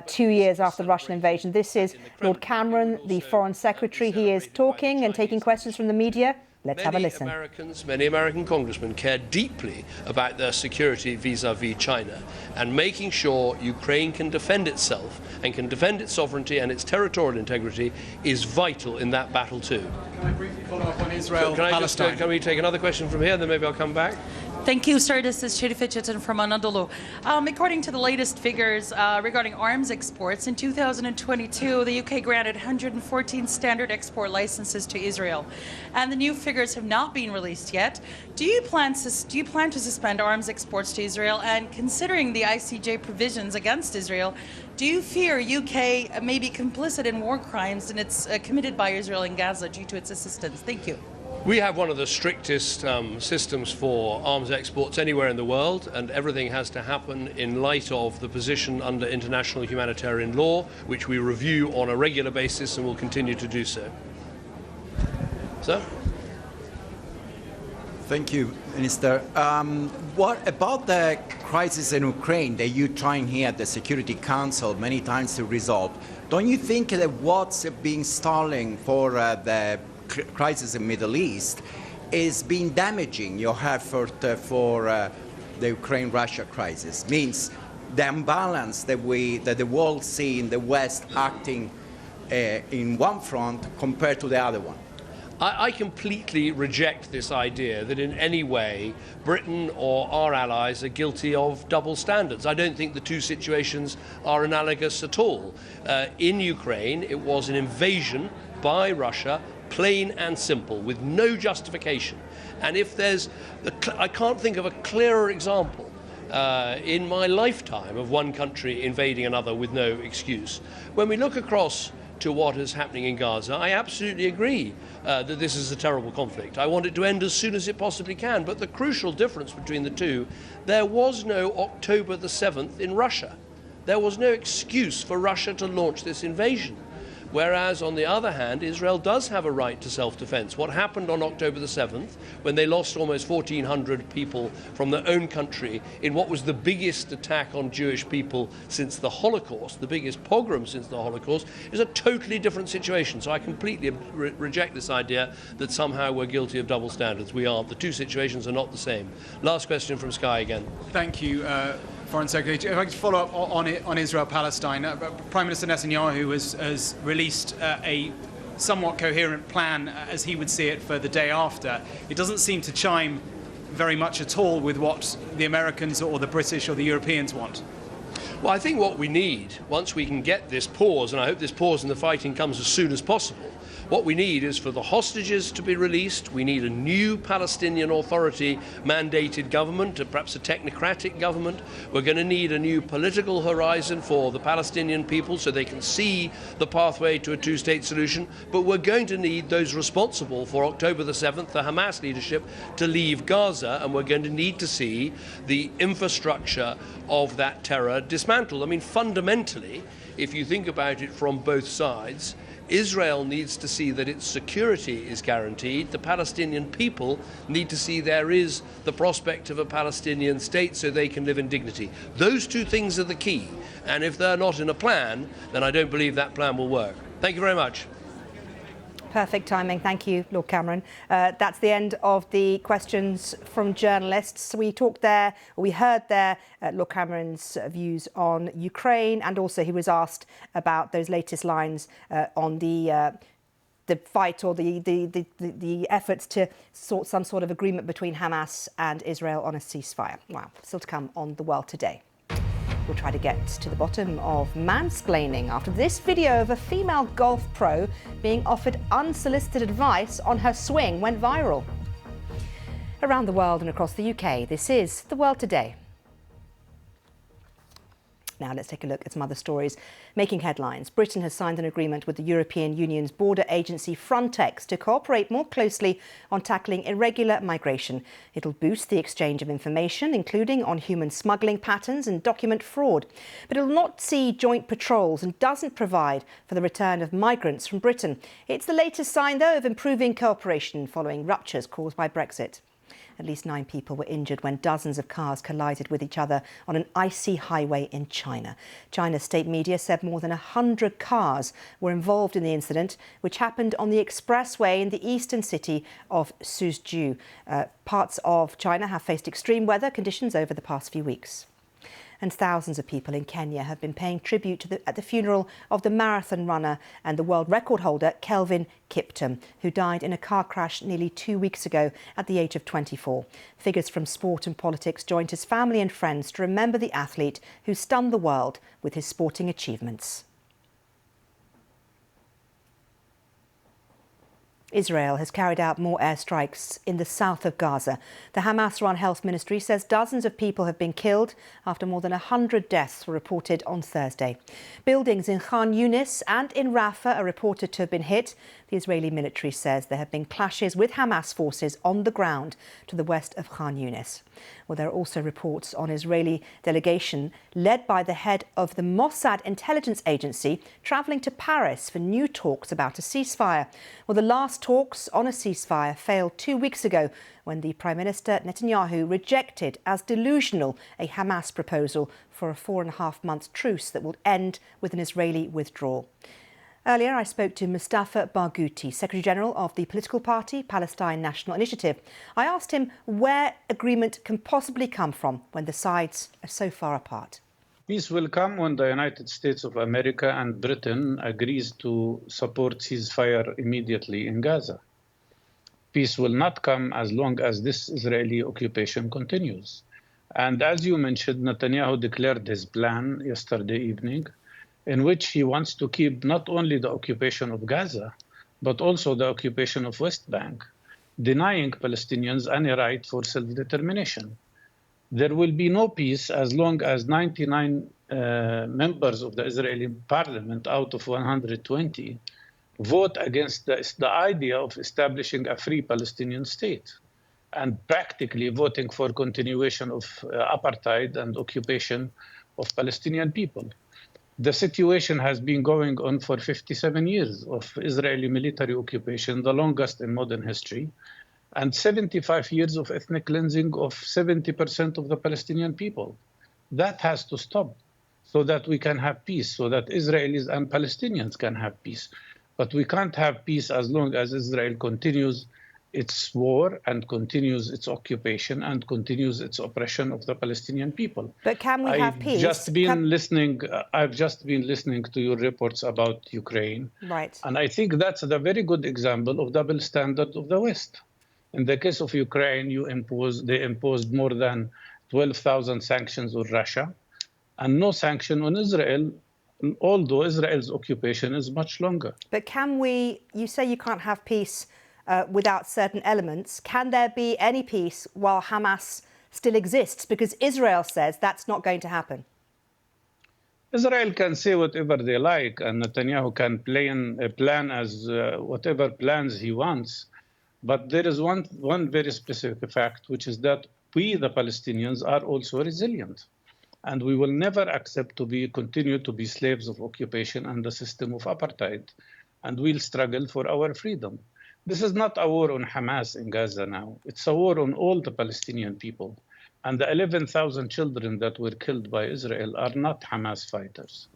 2 years after the Russian invasion. This is Lord Cameron, the Foreign Secretary. He is talking and taking questions from the media. Let's have a listen. Many American congressmen care deeply about their security vis-à-vis China, and making sure Ukraine can defend itself and can defend its sovereignty and its territorial integrity is vital in that battle too. Can I briefly follow up on Israel-Palestine? Can we take another question from here, then maybe I'll come back? Thank you, sir. This is Chiri Fitcheton from Anadolu. According to the latest figures regarding arms exports, in 2022, the UK granted 114 standard export licenses to Israel, and the new figures have not been released yet. Do you plan to suspend arms exports to Israel? And considering the ICJ provisions against Israel, do you fear UK may be complicit in war crimes and it's committed by Israel in Gaza due to its assistance? Thank you. We have one of the strictest systems for arms exports anywhere in the world, and everything has to happen in light of the position under international humanitarian law, which we review on a regular basis and will continue to do so. Sir? Thank you, Minister. What about the crisis in Ukraine that you're trying here at the Security Council many times to resolve? Don't you think that what's been stalling for the crisis in the Middle East is being damaging your effort for the Ukraine-Russia crisis? Means the imbalance that the world see in the West acting in one front compared to the other one. I completely reject this idea that in any way Britain or our allies are guilty of double standards. I don't think the two situations are analogous at all. In Ukraine, it was an invasion by Russia, plain and simple, with no justification. And if there's, I can't think of a clearer example in my lifetime of one country invading another with no excuse. When we look across to what is happening in Gaza, I absolutely agree that this is a terrible conflict. I want it to end as soon as it possibly can. But the crucial difference between the two, there was no October the 7th in Russia. There was no excuse for Russia to launch this invasion. Whereas, on the other hand, Israel does have a right to self-defense. What happened on October the 7th, when they lost almost 1,400 people from their own country in what was the biggest attack on Jewish people since the Holocaust, the biggest pogrom since the Holocaust, is a totally different situation. So I completely reject this idea that somehow we're guilty of double standards. We aren't. The two situations are not the same. Last question from Sky again. Thank you, Foreign Secretary. If I could follow up on Israel-Palestine, Prime Minister Netanyahu has released a somewhat coherent plan, as he would see it, for the day after. It doesn't seem to chime very much at all with what the Americans or the British or the Europeans want. Well, I think what we need, once we can get this pause, and I hope this pause in the fighting comes as soon as possible, what we need is for the hostages to be released. We need a new Palestinian Authority mandated government, perhaps a technocratic government. We're going to need a new political horizon for the Palestinian people so they can see the pathway to a two-state solution. But we're going to need those responsible for October the 7th, the Hamas leadership, to leave Gaza, and we're going to need to see the infrastructure of that terror dismantled. I mean, fundamentally, if you think about it from both sides, Israel needs to see that its security is guaranteed. The Palestinian people need to see there is the prospect of a Palestinian state so they can live in dignity. Those two things are the key. And if they're not in a plan, then I don't believe that plan will work. Thank you very much. Perfect timing. Thank you, Lord Cameron. That's the end of the questions from journalists. We heard there Lord Cameron's views on Ukraine, and also he was asked about those latest lines on the fight or the efforts to sort some sort of agreement between Hamas and Israel on a ceasefire. Wow, still to come on The World Today. We'll try to get to the bottom of mansplaining after this video of a female golf pro being offered unsolicited advice on her swing went viral. Around the world and across the UK, this is The World Today. Now let's take a look at some other stories making headlines. Britain has signed an agreement with the European Union's border agency Frontex to cooperate more closely on tackling irregular migration. It'll boost the exchange of information, including on human smuggling patterns and document fraud. But it'll not see joint patrols and doesn't provide for the return of migrants from Britain. It's the latest sign, though, of improving cooperation following ruptures caused by Brexit. At least 9 people were injured when dozens of cars collided with each other on an icy highway in China. China's state media said more than 100 cars were involved in the incident, which happened on the expressway in the eastern city of Suzhou. Parts of China have faced extreme weather conditions over the past few weeks. And thousands of people in Kenya have been paying tribute at the funeral of the marathon runner and the world record holder Kelvin Kiptum, who died in a car crash nearly 2 weeks ago at the age of 24. Figures from sport and politics joined his family and friends to remember the athlete who stunned the world with his sporting achievements. Israel has carried out more airstrikes in the south of Gaza. The Hamas-run health ministry says dozens of people have been killed after more than 100 deaths were reported on Thursday. Buildings in Khan Yunis and in Rafah are reported to have been hit. The Israeli military says there have been clashes with Hamas forces on the ground to the west of Khan Yunis. Well, there are also reports on Israeli delegation led by the head of the Mossad intelligence agency travelling to Paris for new talks about a ceasefire. Well, the last talks on a ceasefire failed 2 weeks ago when the Prime Minister Netanyahu rejected as delusional a Hamas proposal for a 4.5-month truce that will end with an Israeli withdrawal. Earlier, I spoke to Mustafa Barghouti, Secretary-General of the political party Palestine National Initiative. I asked him where agreement can possibly come from when the sides are so far apart. Peace will come when the United States of America and Britain agrees to support ceasefire immediately in Gaza. Peace will not come as long as this Israeli occupation continues. And as you mentioned, Netanyahu declared his plan yesterday evening, in which he wants to keep not only the occupation of Gaza, but also the occupation of West Bank, denying Palestinians any right for self-determination. There will be no peace as long as 99 members of the Israeli parliament out of 120 vote against the idea of establishing a free Palestinian state and practically voting for continuation of apartheid and occupation of Palestinian people. The situation has been going on for 57 years of Israeli military occupation, the longest in modern history, and 75 years of ethnic cleansing of 70% of the Palestinian people. That has to stop so that we can have peace, so that Israelis and Palestinians can have peace. But we can't have peace as long as Israel continues its war and continues its occupation and continues its oppression of the Palestinian people. But can we have peace? I've just been listening to your reports about Ukraine. Right. And I think that's a very good example of double standard of the West. In the case of Ukraine, they imposed more than 12,000 sanctions on Russia and no sanction on Israel, although Israel's occupation is much longer. But you say you can't have peace without certain elements. Can there be any peace while Hamas still exists? Because Israel says that's not going to happen. Israel can say whatever they like, and Netanyahu can plan as whatever plans he wants. But there is one very specific fact, which is that we, the Palestinians, are also resilient. And we will never accept to continue to be slaves of occupation and the system of apartheid. And we'll struggle for our freedom. This is not a war on Hamas in Gaza now. It's a war on all the Palestinian people. And the 11,000 children that were killed by Israel are not Hamas fighters.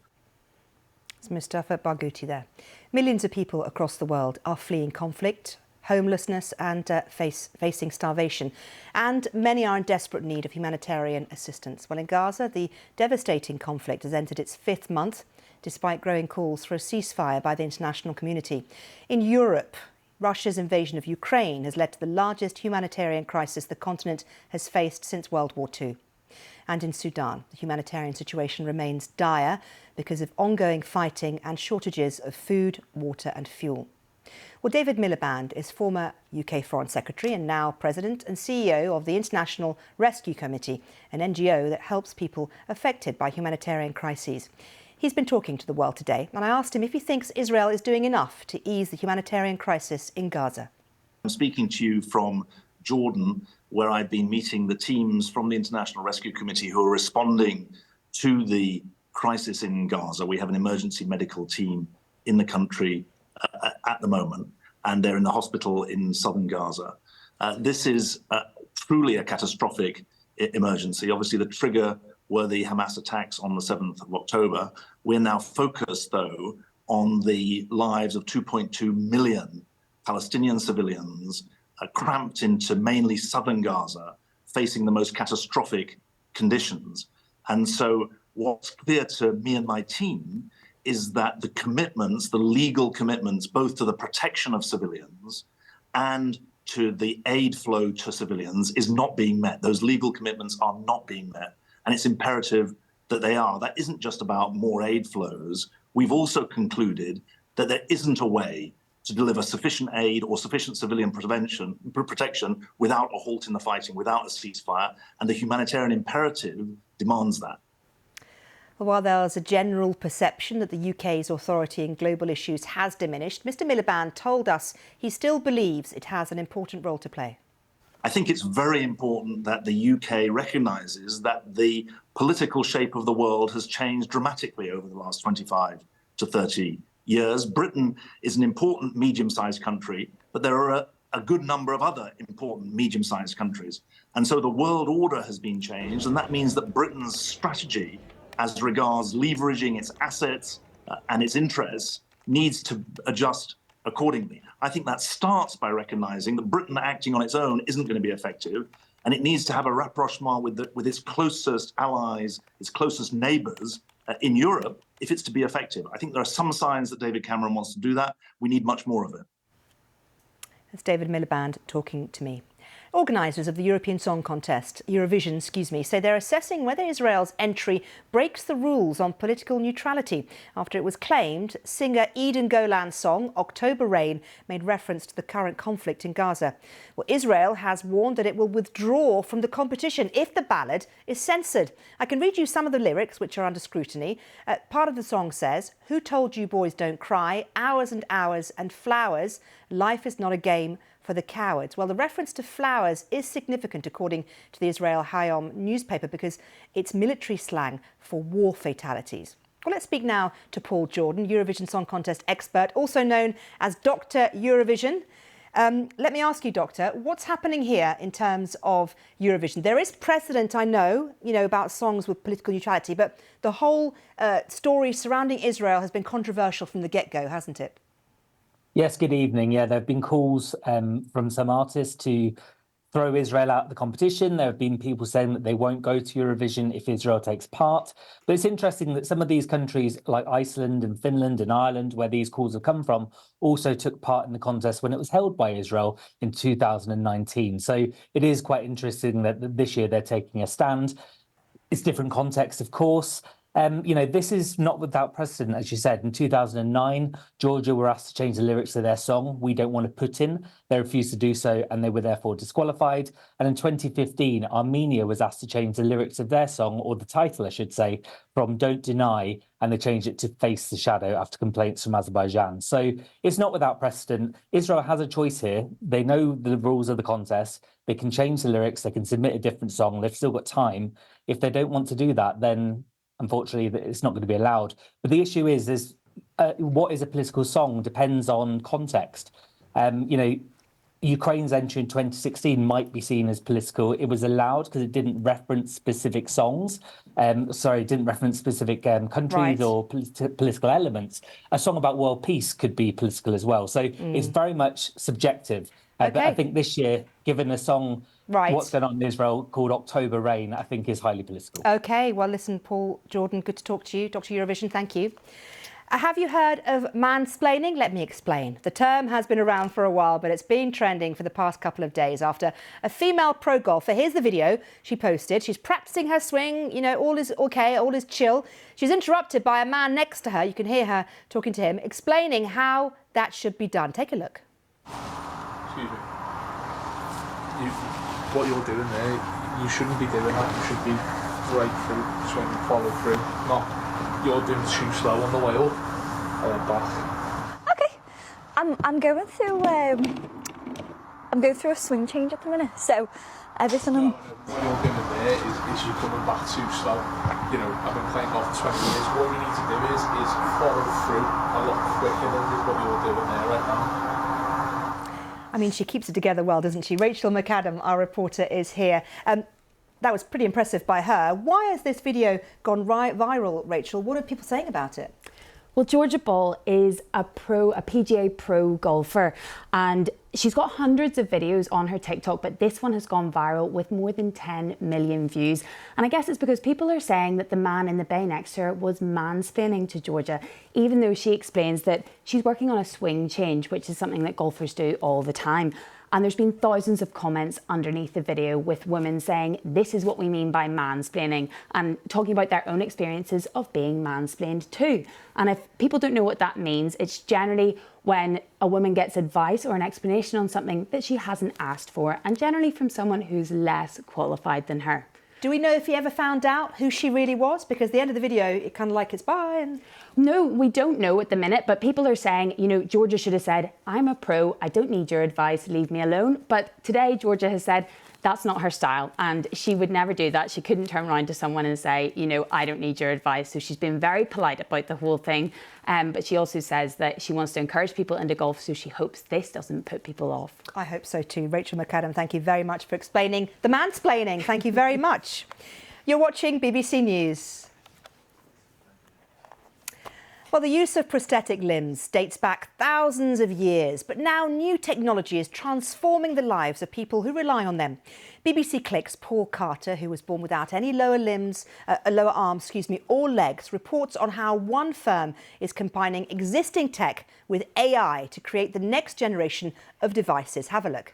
It's Mustafa Barghouti there. Millions of people across the world are fleeing conflict, homelessness and facing starvation. And many are in desperate need of humanitarian assistance. Well, in Gaza, the devastating conflict has entered its 5th month, despite growing calls for a ceasefire by the international community. In Europe, Russia's invasion of Ukraine has led to the largest humanitarian crisis the continent has faced since World War II. And in Sudan, the humanitarian situation remains dire because of ongoing fighting and shortages of food, water and fuel. Well, David Miliband is former UK Foreign Secretary and now President and CEO of the International Rescue Committee, an NGO that helps people affected by humanitarian crises. He's been talking to the world today, and I asked him if he thinks Israel is doing enough to ease the humanitarian crisis in Gaza. I'm speaking to you from Jordan, where I've been meeting the teams from the International Rescue Committee who are responding to the crisis in Gaza. We have an emergency medical team in the country at the moment, and they're in the hospital in southern Gaza. This is truly a catastrophic emergency. Obviously, the trigger were the Hamas attacks on the 7th of October. We're now focused, though, on the lives of 2.2 million Palestinian civilians cramped into mainly southern Gaza, facing the most catastrophic conditions. And so what's clear to me and my team is that the commitments, the legal commitments, both to the protection of civilians and to the aid flow to civilians is not being met. Those legal commitments are not being met. And it's imperative that they are. That isn't just about more aid flows. We've also concluded that there isn't a way to deliver sufficient aid or sufficient civilian protection without a halt in the fighting, without a ceasefire. And the humanitarian imperative demands that. While there's a general perception that the UK's authority in global issues has diminished, Mr Miliband told us he still believes it has an important role to play. I think it's very important that the UK recognises that the political shape of the world has changed dramatically over the last 25 to 30 years. Britain is an important medium-sized country, but there are a good number of other important medium-sized countries. And so the world order has been changed, and that means that Britain's strategy as regards leveraging its assets and its interests needs to adjust accordingly. I think that starts by recognising that Britain acting on its own isn't going to be effective, and it needs to have a rapprochement with its closest allies, its closest neighbours in Europe if it's to be effective. I think there are some signs that David Cameron wants to do that. We need much more of it. That's David Miliband talking to me. Organisers of the European Song Contest, Eurovision, say they're assessing whether Israel's entry breaks the rules on political neutrality after it was claimed singer Eden Golan's song, October Rain, made reference to the current conflict in Gaza. Well, Israel has warned that it will withdraw from the competition if the ballad is censored. I can read you some of the lyrics, which are under scrutiny. Part of the song says, "Who told you boys don't cry? Hours and hours and flowers. Life is not a game for the cowards." Well, the reference to flowers is significant, according to the Israel Hayom newspaper, because it's military slang for war fatalities. Well, let's speak now to Paul Jordan, Eurovision Song Contest expert, also known as Dr. Eurovision. Let me ask you, Doctor, what's happening here in terms of Eurovision? There is precedent, I know, about songs with political neutrality, but the whole story surrounding Israel has been controversial from the get-go, hasn't it? Yes, good evening. Yeah, there have been calls from some artists to throw Israel out of the competition. There have been people saying that they won't go to Eurovision if Israel takes part. But it's interesting that some of these countries like Iceland and Finland and Ireland, where these calls have come from, also took part in the contest when it was held by Israel in 2019. So it is quite interesting that this year they're taking a stand. It's different context, of course. This is not without precedent, as you said. In 2009, Georgia were asked to change the lyrics of their song, "We Don't Want to Putin." They refused to do so, and they were therefore disqualified. And in 2015, Armenia was asked to change the lyrics of their song, or the title, I should say, from "Don't Deny," and they changed it to "Face the Shadow" after complaints from Azerbaijan. So it's not without precedent. Israel has a choice here. They know the rules of the contest. They can change the lyrics. They can submit a different song. They've still got time. If they don't want to do that, then unfortunately, it's not going to be allowed. But the issue is what is a political song depends on context. Ukraine's entry in 2016 might be seen as political. It was allowed because it didn't reference specific songs. It didn't reference specific countries or political elements. A song about world peace could be political as well. So it's very much subjective. But I think this year, given a song, what's going on in Israel called October Rain, I think is highly political. OK, well, listen, Paul Jordan, good to talk to you. Dr. Eurovision, thank you. Have you heard of mansplaining? Let me explain. The term has been around for a while, but it's been trending for the past couple of days after a female pro golfer, here's the video she posted. She's practicing her swing, all is OK, all is chill. She's interrupted by a man next to her. You can hear her talking to him, explaining how that should be done. Take a look. Excuse me. What you're doing there, you shouldn't be doing that. You should be right through, swing, follow through. Not you're doing too slow on the way up or back. Okay, I'm going through a swing change at the minute, so everything I'm. What you're doing there is you coming back too slow. You know, I've been playing golf for 20 years. What you need to do is follow through a lot quicker than what you're doing there right now. I mean, she keeps it together well, doesn't she? Rachel McAdam, our reporter, is here. That was pretty impressive by her. Why has this video gone viral, Rachel? What are people saying about it? Well, Georgia Ball is a PGA pro golfer, and she's got hundreds of videos on her TikTok, but this one has gone viral with more than 10 million views. And I guess it's because people are saying that the man in the bay next to her was mansplaining to Georgia, even though she explains that she's working on a swing change, which is something that golfers do all the time. And there's been thousands of comments underneath the video with women saying, this is what we mean by mansplaining, and talking about their own experiences of being mansplained too. And if people don't know what that means, it's generally when a woman gets advice or an explanation on something that she hasn't asked for, and generally from someone who's less qualified than her. Do we know if he ever found out who she really was? Because the end of the video, it kind of like it's bye. And... No, we don't know at the minute, but people are saying, you know, Georgia should have said, I'm a pro, I don't need your advice, leave me alone. But today, Georgia has said that's not her style, and she would never do that. She couldn't turn around to someone and say, you know, I don't need your advice. So she's been very polite about the whole thing. But she also says that she wants to encourage people into golf, so she hopes this doesn't put people off. I hope so too. Rachel McAdam, thank you very much for explaining the mansplaining. Thank you very much. You're watching BBC News. Well, the use of prosthetic limbs dates back thousands of years, but now new technology is transforming the lives of people who rely on them. BBC Click's Paul Carter, who was born without any lower arms, or legs, reports on how one firm is combining existing tech with AI to create the next generation of devices. Have a look.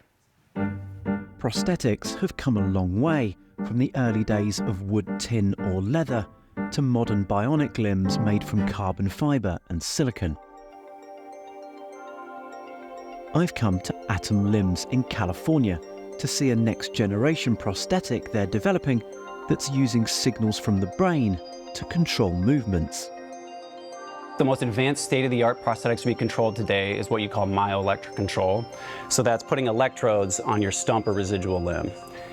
Prosthetics have come a long way, from the early days of wood, tin or leather to modern bionic limbs made from carbon fibre and silicon. I've come to Atom Limbs in California to see a next-generation prosthetic they're developing that's using signals from the brain to control movements. The most advanced state-of-the-art prosthetics we control today is what you call myoelectric control. So that's putting electrodes on your stump or residual limb.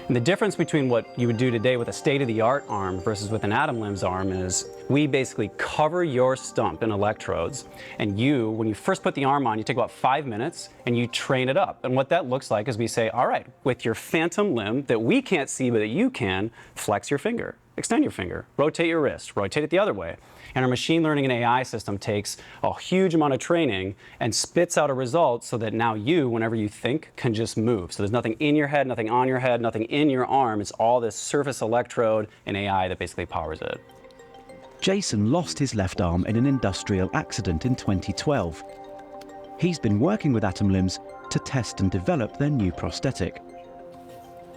And the difference between what you would do today with a state-of-the-art arm versus with an Atom Limbs arm is we basically cover your stump in electrodes, and you, when you first put the arm on, you take about 5 minutes and you train it up. And what that looks like is we say, all right, with your phantom limb that we can't see but that you can, flex your finger, extend your finger, rotate your wrist, rotate it the other way. And our machine learning and AI system takes a huge amount of training and spits out a result so that now you, whenever you think, can just move. So there's nothing in your head, nothing on your head, nothing in your arm. It's all this surface electrode and AI that basically powers it. Jason lost his left arm in an industrial accident in 2012. He's been working with Atom Limbs to test and develop their new prosthetic.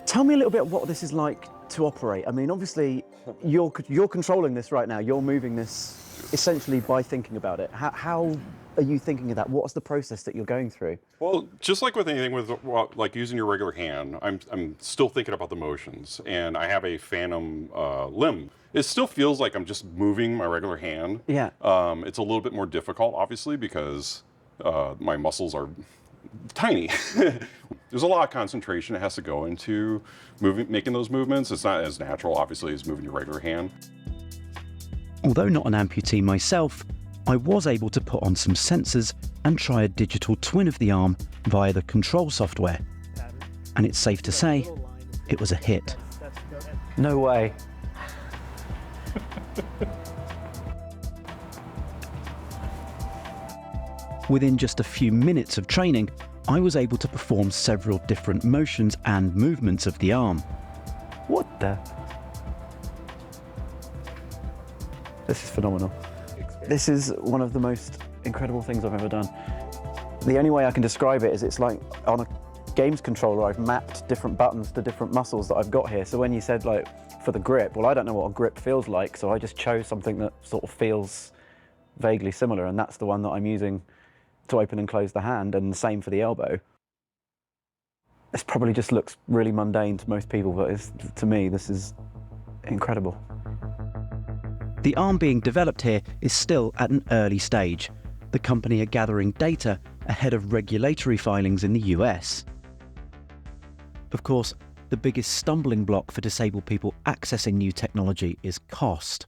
Tell me a little bit what this is like to operate. I mean, obviously, you're controlling this right now. You're moving this essentially by thinking about it. How are you thinking of that? What's the process that you're going through? Well, just like with anything with like using your regular hand, I'm still thinking about the motions, and I have a phantom limb. It still feels like I'm just moving my regular hand. Yeah. It's a little bit more difficult, obviously, because my muscles are tiny. There's a lot of concentration that has to go into making those movements. It's not as natural, obviously, as moving your regular hand. Although not an amputee myself, I was able to put on some sensors and try a digital twin of the arm via the control software. And it's safe to say, it was a hit. No way. Within just a few minutes of training, I was able to perform several different motions and movements of the arm. What the? This is phenomenal. This is one of the most incredible things I've ever done. The only way I can describe it is it's like on a games controller, I've mapped different buttons to different muscles that I've got here. So when you said like for the grip, well, I don't know what a grip feels like, so I just chose something that sort of feels vaguely similar, and that's the one that I'm using to open and close the hand, and the same for the elbow. This probably just looks really mundane to most people, but to me, this is incredible. The arm being developed here is still at an early stage. The company are gathering data ahead of regulatory filings in the US. Of course, the biggest stumbling block for disabled people accessing new technology is cost.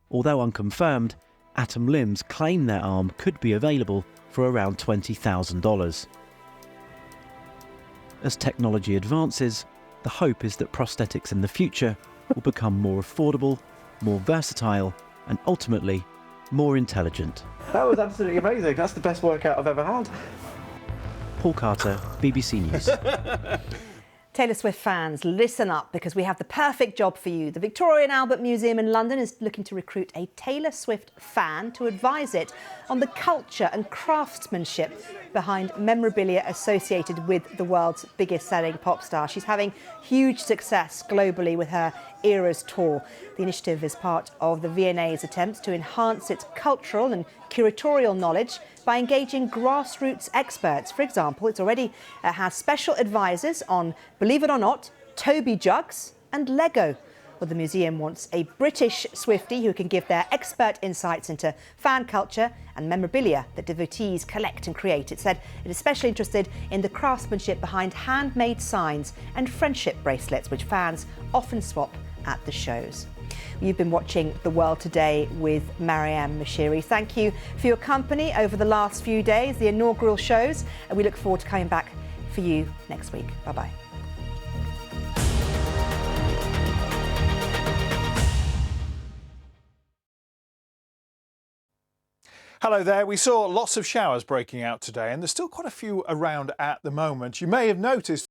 Although unconfirmed, Atom Limbs claim their arm could be available for around $20,000. As technology advances, the hope is that prosthetics in the future will become more affordable, more versatile, and ultimately, more intelligent. That was absolutely amazing. That's the best workout I've ever had. Paul Carter, BBC News. Taylor Swift fans, listen up, because we have the perfect job for you. The Victoria and Albert Museum in London is looking to recruit a Taylor Swift fan to advise it on the culture and craftsmanship behind memorabilia associated with the world's biggest selling pop star. She's having huge success globally with her Eras tour. The initiative is part of the V&A's attempts to enhance its cultural and curatorial knowledge by engaging grassroots experts. For example, it's already has special advisors on, believe it or not, Toby jugs and Lego. Well, the museum wants a British Swiftie who can give their expert insights into fan culture and memorabilia that devotees collect and create. It said it is especially interested in the craftsmanship behind handmade signs and friendship bracelets, which fans often swap at the shows. You've been watching The World Today with Maryam Moshiri. Thank you for your company over the last few days, the inaugural shows, and we look forward to coming back for you next week. Bye-bye. Hello there. We saw lots of showers breaking out today, and there's still quite a few around at the moment. You may have noticed